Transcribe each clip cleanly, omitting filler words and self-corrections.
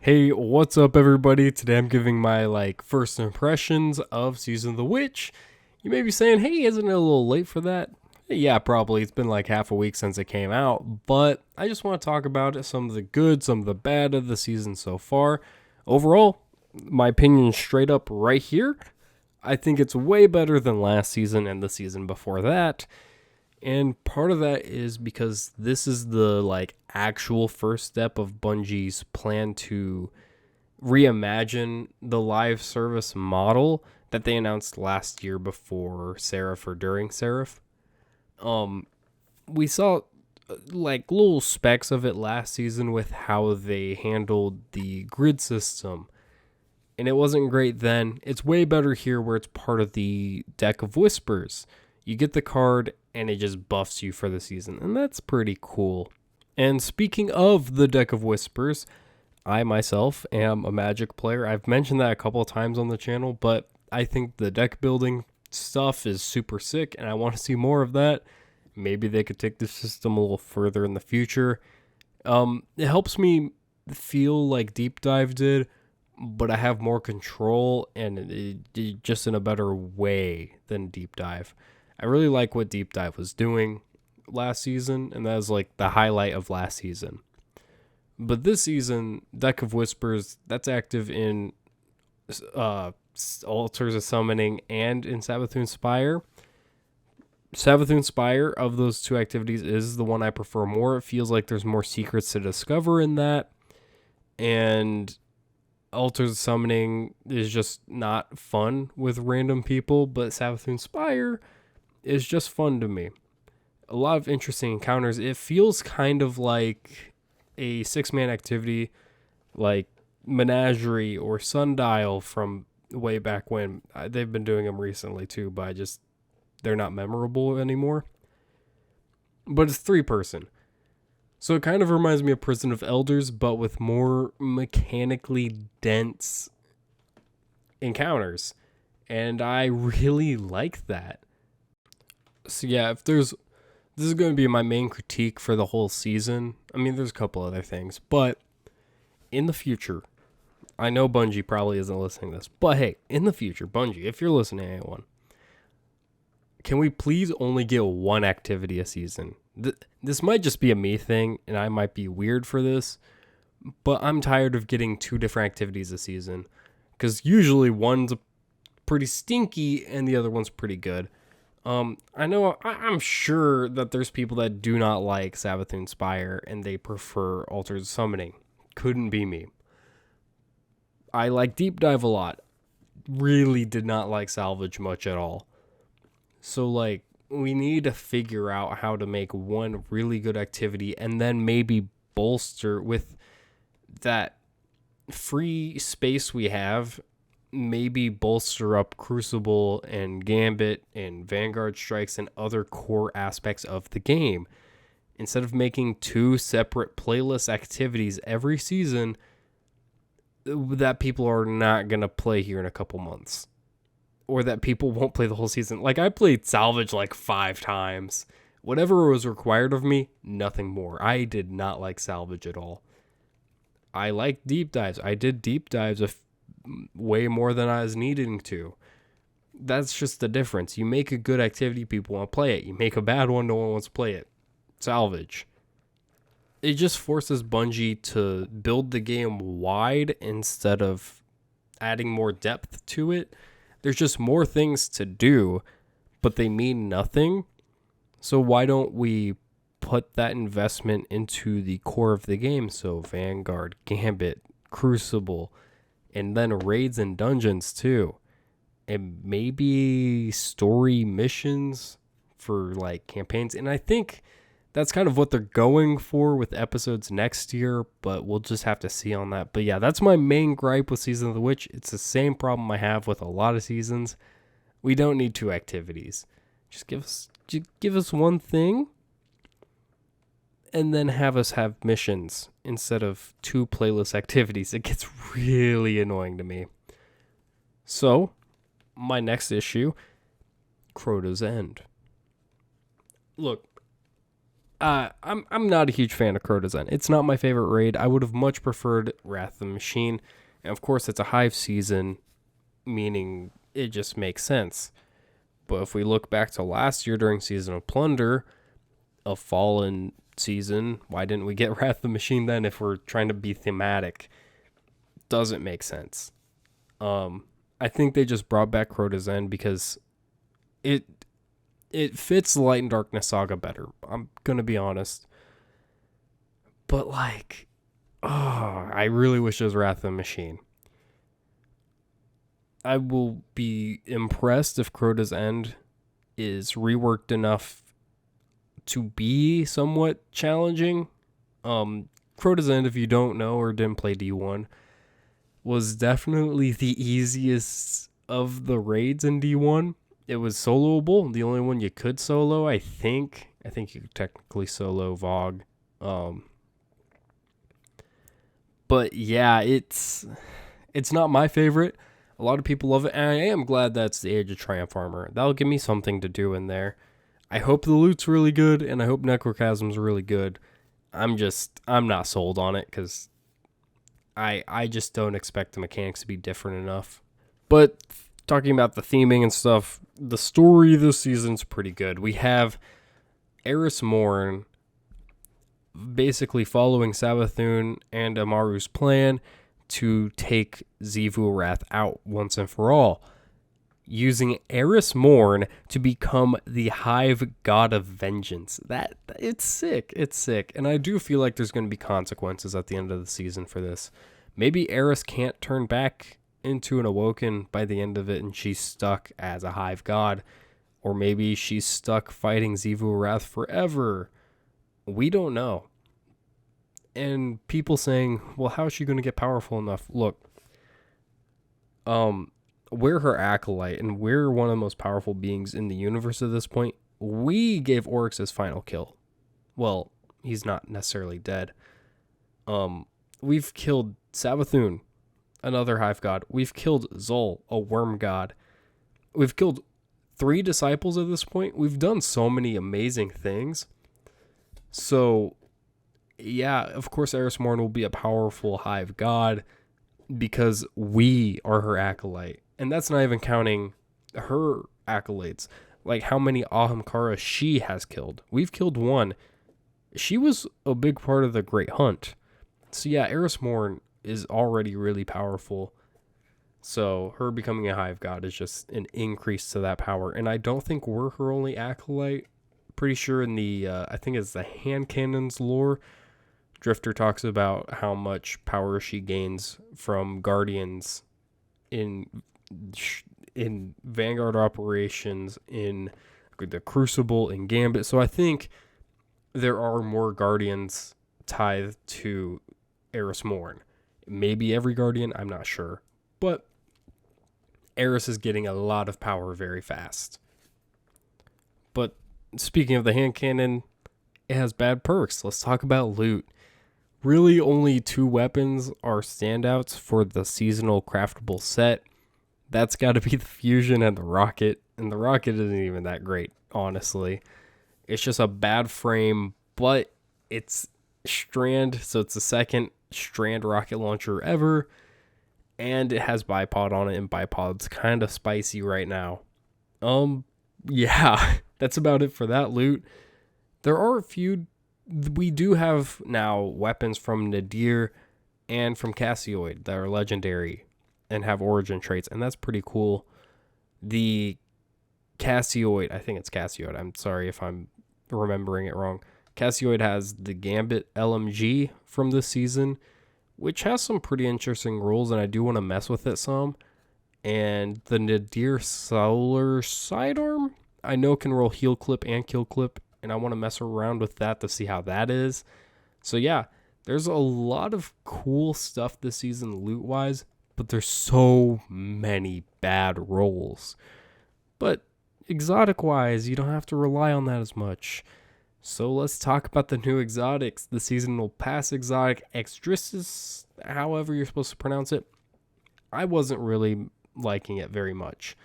Hey, what's up everybody? Today I'm giving my first impressions of Season of the Witch. You may be saying, "Hey, isn't it a little late for that?" Yeah, probably. It's been like half a week since it came out, but I just want to talk about some of the good, some of the bad of the season so far. Overall, my opinion straight up right here. I think it's way better than last season and the season before that. And part of that is because this is the actual first step of Bungie's plan to reimagine the live service model that they announced last year before Seraph or during Seraph. We saw little specks of it last season with how they handled the grid system. And it wasn't great then. It's way better here where it's part of the Deck of Whispers. You get the card and it just buffs you for the season, and that's pretty cool. And speaking of the Deck of Whispers, I myself am a Magic player. I've mentioned that a couple of times on the channel, but I think the deck building stuff is super sick, and I want to see more of that. Maybe they could take the system a little further in the future. It helps me feel like Deep Dive did, but I have more control and it just in a better way than Deep Dive. I really like what Deep Dive was doing last season, and that was like the highlight of last season. But this season, Deck of Whispers, that's active in Altars of Summoning and in Savathûn Spire. Savathûn Spire, of those two activities, is the one I prefer more. It feels like there's more secrets to discover in that. And Altars of Summoning is just not fun with random people, but Savathûn Spire is just fun to me. A lot of interesting encounters. It feels kind of like a 6-man activity like Menagerie or Sundial from way back when. They've been doing them recently too, but they're not memorable anymore. But it's 3-person. So it kind of reminds me of Prison of Elders, but with more mechanically dense encounters. And I really like that. So yeah, this is going to be my main critique for the whole season. I mean, there's a couple other things, but in the future, I know Bungie probably isn't listening to this, but hey, in the future, Bungie, if you're listening, anyone, can we please only get one activity a season? This might just be a me thing, and I might be weird for this, but I'm tired of getting 2 different activities a season, because usually one's pretty stinky and the other one's pretty good. I'm sure that there's people that do not like Savathûn Spire and they prefer Altars of Summoning. Couldn't be me. I like Deep Dive a lot. Really did not like Salvage much at all. So, we need to figure out how to make one really good activity and then maybe bolster with that free space we have. Maybe bolster up Crucible and Gambit and Vanguard Strikes and other core aspects of the game. Instead of making 2 separate playlist activities every season that people are not going to play here in a couple months. Or that people won't play the whole season. I played Salvage 5 times. Whatever was required of me, nothing more. I did not like Salvage at all. I like Deep Dives. I did Deep Dives way more than I was needing to. That's just the difference. You make a good activity, people want to play it. You make a bad one, no one wants to play it. Salvage. It just forces Bungie to build the game wide instead of adding more depth to it. There's just more things to do, but they mean nothing. So why don't we put that investment into the core of the game? So Vanguard, Gambit, Crucible, and then raids and dungeons too. And maybe story missions for campaigns. And I think that's kind of what they're going for with episodes next year, but we'll just have to see on that. But yeah, that's my main gripe with Season of the Witch. It's the same problem I have with a lot of seasons. We don't need 2 activities. Just give us one thing and then have us have missions instead of 2 playlist activities. It gets really annoying to me. So, my next issue, Crota's End. Look, I'm not a huge fan of Crota's End. It's not my favorite raid. I would have much preferred Wrath of the Machine. And of course, it's a hive season, meaning it just makes sense. But if we look back to last year during Season of Plunder, a fallen season, why didn't we get Wrath of the Machine then if we're trying to be thematic? Doesn't make sense. I think they just brought back Crota's End because it fits Light and Darkness Saga better. I'm gonna be honest. But I really wish it was Wrath of the Machine. I will be impressed if Crota's End is reworked enough to be somewhat challenging. Crota's End, if you don't know or didn't play D1, was definitely the easiest of the raids in D1. It was soloable, the only one you could solo, I think. I think you could technically solo Vogue. But yeah, it's not my favorite. A lot of people love it, and I am glad that's the Age of Triumph armor. That'll give me something to do in there. I hope the loot's really good, and I hope Necrochasm's really good. I'm not sold on it, because I just don't expect the mechanics to be different enough. But talking about the theming and stuff, the story this season's pretty good. We have Eris Morn basically following Savathun and Amaru's plan to take Xivu Arath out once and for all, using Eris Morn to become the Hive God of Vengeance. It's sick. It's sick. And I do feel like there's going to be consequences at the end of the season for this. Maybe Eris can't turn back into an Awoken by the end of it and she's stuck as a Hive God. Or maybe she's stuck fighting Xivu Arath forever. We don't know. And people saying, well, how is she going to get powerful enough? Look, we're her acolyte, and we're one of the most powerful beings in the universe at this point. We gave Oryx his final kill. Well, he's not necessarily dead. We've killed Savathun, another Hive God. We've killed Zol, a worm god. We've killed 3 disciples at this point. We've done so many amazing things. So yeah, of course Eris Morn will be a powerful Hive God because we are her acolyte. And that's not even counting her accolades. Like how many Ahamkara she has killed. We've killed 1. She was a big part of the Great Hunt. So yeah, Eris Morn is already really powerful. So her becoming a Hive God is just an increase to that power. And I don't think we're her only acolyte. Pretty sure in the, I think it's the hand cannons lore, Drifter talks about how much power she gains from Guardians in Vanguard operations, in the Crucible, in Gambit. So I think there are more Guardians tied to Eris Morn. Maybe every Guardian, I'm not sure. But Eris is getting a lot of power very fast. But speaking of the hand cannon, it has bad perks. Let's talk about loot. Really, only 2 weapons are standouts for the seasonal craftable set. That's got to be the Fusion and the Rocket. And the Rocket isn't even that great, honestly. It's just a bad frame, but it's Strand, so it's the second Strand rocket launcher ever. And it has Bipod on it, and Bipod's kind of spicy right now. Yeah, that's about it for that loot. There are a few. We do have now weapons from Nadir and from Cassioid that are legendary and have origin traits, and that's pretty cool. The Cassioid, I think it's Cassioid. I'm sorry if I'm remembering it wrong. Cassioid has the Gambit LMG from this season, which has some pretty interesting rules, and I do want to mess with it some. And the Nadir Solar Sidearm, I know can roll heal clip and kill clip, and I want to mess around with that to see how that is. So yeah, there's a lot of cool stuff this season loot-wise, but there's so many bad rolls. But exotic-wise, you don't have to rely on that as much. So let's talk about the new exotics. The seasonal pass exotic Exdrissus, however you're supposed to pronounce it. I wasn't really liking it very much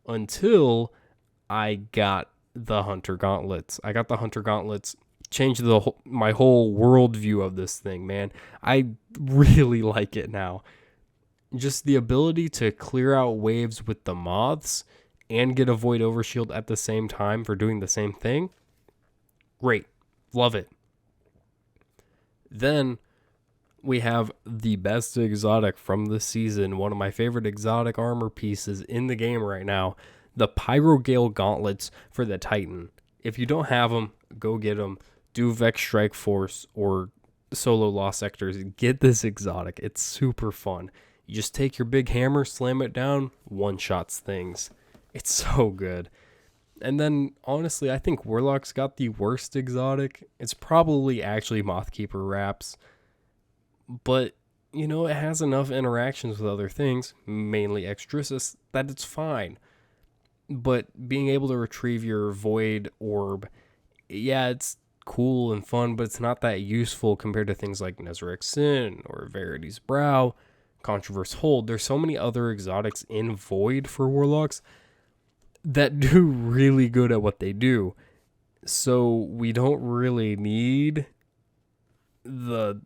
until I got the Hunter Gauntlets. I got the Hunter Gauntlets changed my whole worldview of this thing, man. I really like it now. Just the ability to clear out waves with the moths and get a void overshield at the same time for doing the same thing. Great. Love it. Then we have the best exotic from this season, one of my favorite exotic armor pieces in the game right now, the Pyrogale Gauntlets for the Titan. If you don't have them, go get them. Do Vex Strike Force or Solo Lost Sectors. Get this exotic. It's super fun. You just take your big hammer, slam it down, one-shots things. It's so good. And then, honestly, I think Warlock's got the worst exotic. It's probably actually Mothkeeper Wraps. But, you know, it has enough interactions with other things, mainly Extrissus, that it's fine. But being able to retrieve your Void Orb, yeah, it's cool and fun, but it's not that useful compared to things like Nezarec Sin or Verity's Brow, Controverse Hold. There's so many other exotics in Void for Warlocks that do really good at what they do. So we don't really need the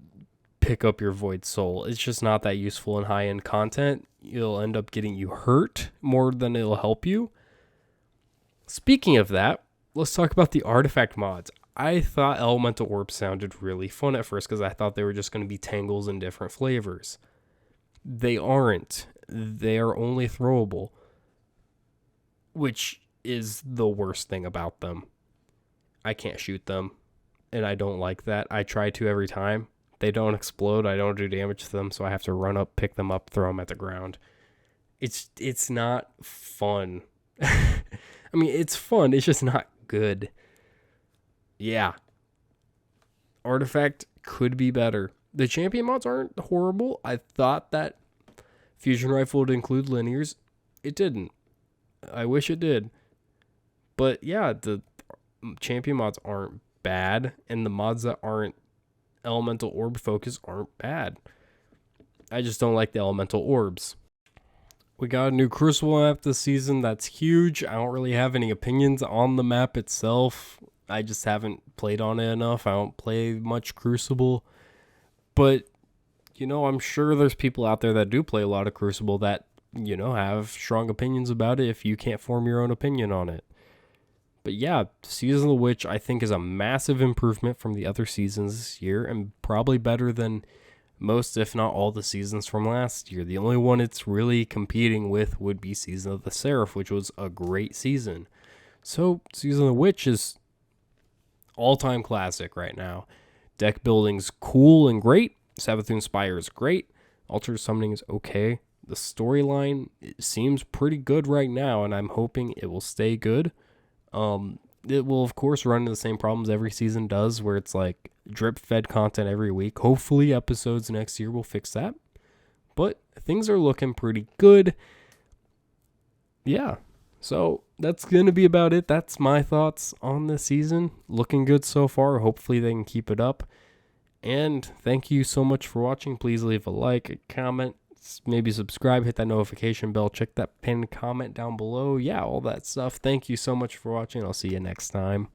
pick up your Void Soul. It's just not that useful in high-end content. It'll end up getting you hurt more than it'll help you. Speaking of that, let's talk about the artifact mods. I thought Elemental Orbs sounded really fun at first because I thought they were just going to be tangles in different flavors. They aren't. They are only throwable, which is the worst thing about them. I can't shoot them, and I don't like that. I try to every time. They don't explode. I don't do damage to them, so I have to run up, pick them up, throw them at the ground. It's not fun. I mean, it's fun. It's just not good. Yeah. Artifact could be better. The champion mods aren't horrible. I thought that Fusion Rifle would include linears. It didn't. I wish it did. But yeah, the champion mods aren't bad, and the mods that aren't elemental orb focus aren't bad. I just don't like the elemental orbs. We got a new Crucible map this season. That's huge. I don't really have any opinions on the map itself. I just haven't played on it enough. I don't play much Crucible. But, you know, I'm sure there's people out there that do play a lot of Crucible that, you know, have strong opinions about it if you can't form your own opinion on it. But yeah, Season of the Witch I think is a massive improvement from the other seasons this year and probably better than most, if not all, the seasons from last year. The only one it's really competing with would be Season of the Seraph, which was a great season. So Season of the Witch is all-time classic right now. Deck building's cool and great. Savathûn Spire is great. Altar Summoning is okay. The storyline seems pretty good right now, and I'm hoping it will stay good. It will, of course, run into the same problems every season does, where it's like drip-fed content every week. Hopefully, episodes next year will fix that. But things are looking pretty good. Yeah, so that's going to be about it. That's my thoughts on this season. Looking good so far. Hopefully, they can keep it up. And thank you so much for watching. Please leave a like, a comment, maybe subscribe, hit that notification bell, check that pinned comment down below. Yeah, all that stuff. Thank you so much for watching. I'll see you next time.